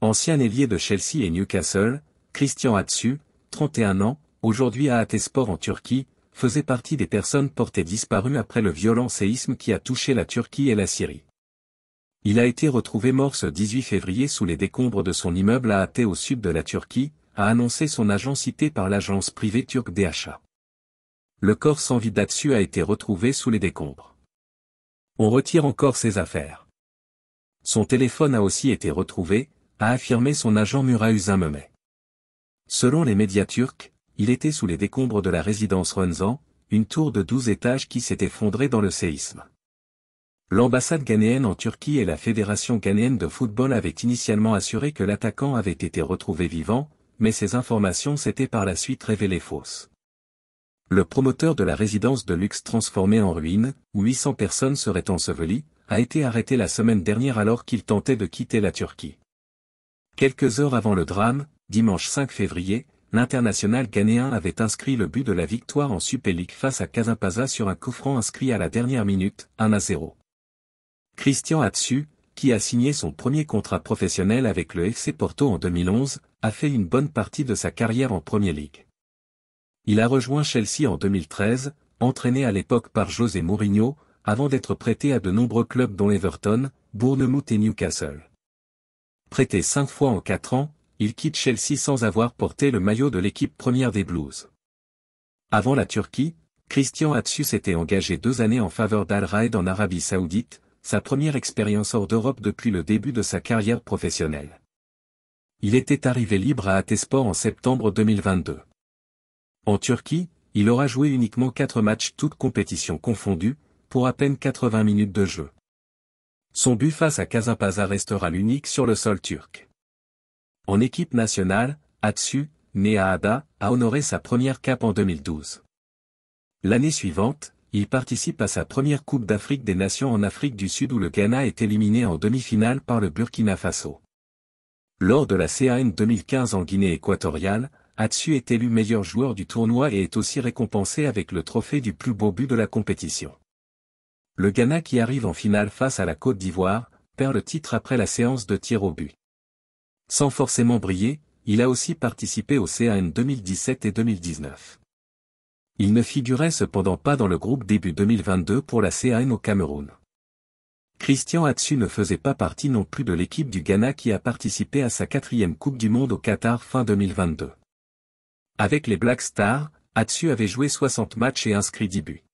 Ancien ailier de Chelsea et Newcastle, Christian Atsu, 31 ans, aujourd'hui à Hatayspor en Turquie, faisait partie des personnes portées disparues après le violent séisme qui a touché la Turquie et la Syrie. Il a été retrouvé mort ce 18 février sous les décombres de son immeuble à Hatay au sud de la Turquie, a annoncé son agent cité par l'agence privée turque DHA. Le corps sans vie d'Atsu a été retrouvé sous les décombres. On retire encore ses affaires. Son téléphone a aussi été retrouvé, a affirmé son agent Murat Uzun. Selon les médias turcs, il était sous les décombres de la résidence Runzan, une tour de 12 étages qui s'est effondrée dans le séisme. L'ambassade ghanéenne en Turquie et la Fédération ghanéenne de football avaient initialement assuré que l'attaquant avait été retrouvé vivant, mais ces informations s'étaient par la suite révélées fausses. Le promoteur de la résidence de luxe transformée en ruine, où 800 personnes seraient ensevelies, a été arrêté la semaine dernière alors qu'il tentait de quitter la Turquie. Quelques heures avant le drame, dimanche 5 février, l'international ghanéen avait inscrit le but de la victoire en Super League face à Kasımpaşa sur un coup franc inscrit à la dernière minute, 1-0. Christian Atsu, qui a signé son premier contrat professionnel avec le FC Porto en 2011, a fait une bonne partie de sa carrière en Premier League. Il a rejoint Chelsea en 2013, entraîné à l'époque par José Mourinho, avant d'être prêté à de nombreux clubs dont Everton, Bournemouth et Newcastle. Prêté 5 fois en 4 ans, il quitte Chelsea sans avoir porté le maillot de l'équipe première des Blues. Avant la Turquie, Christian Atsu s'était engagé 2 années en faveur d'Al Raed en Arabie Saoudite, sa première expérience hors d'Europe depuis le début de sa carrière professionnelle. Il était arrivé libre à Hatayspor en septembre 2022. En Turquie, il aura joué uniquement 4 matchs toutes compétitions confondues, pour à peine 80 minutes de jeu. Son but face à Kasımpaşa restera l'unique sur le sol turc. En équipe nationale, Atsu, né à Ada, a honoré sa première cape en 2012. L'année suivante, il participe à sa première Coupe d'Afrique des Nations en Afrique du Sud où le Ghana est éliminé en demi-finale par le Burkina Faso. Lors de la CAN 2015 en Guinée équatoriale, Atsu est élu meilleur joueur du tournoi et est aussi récompensé avec le trophée du plus beau but de la compétition. Le Ghana qui arrive en finale face à la Côte d'Ivoire, perd le titre après la séance de tirs au but. Sans forcément briller, il a aussi participé aux CAN 2017 et 2019. Il ne figurait cependant pas dans le groupe début 2022 pour la CAN au Cameroun. Christian Atsu ne faisait pas partie non plus de l'équipe du Ghana qui a participé à sa 4e Coupe du Monde au Qatar fin 2022. Avec les Black Stars, Atsu avait joué 60 matchs et inscrit 10 buts.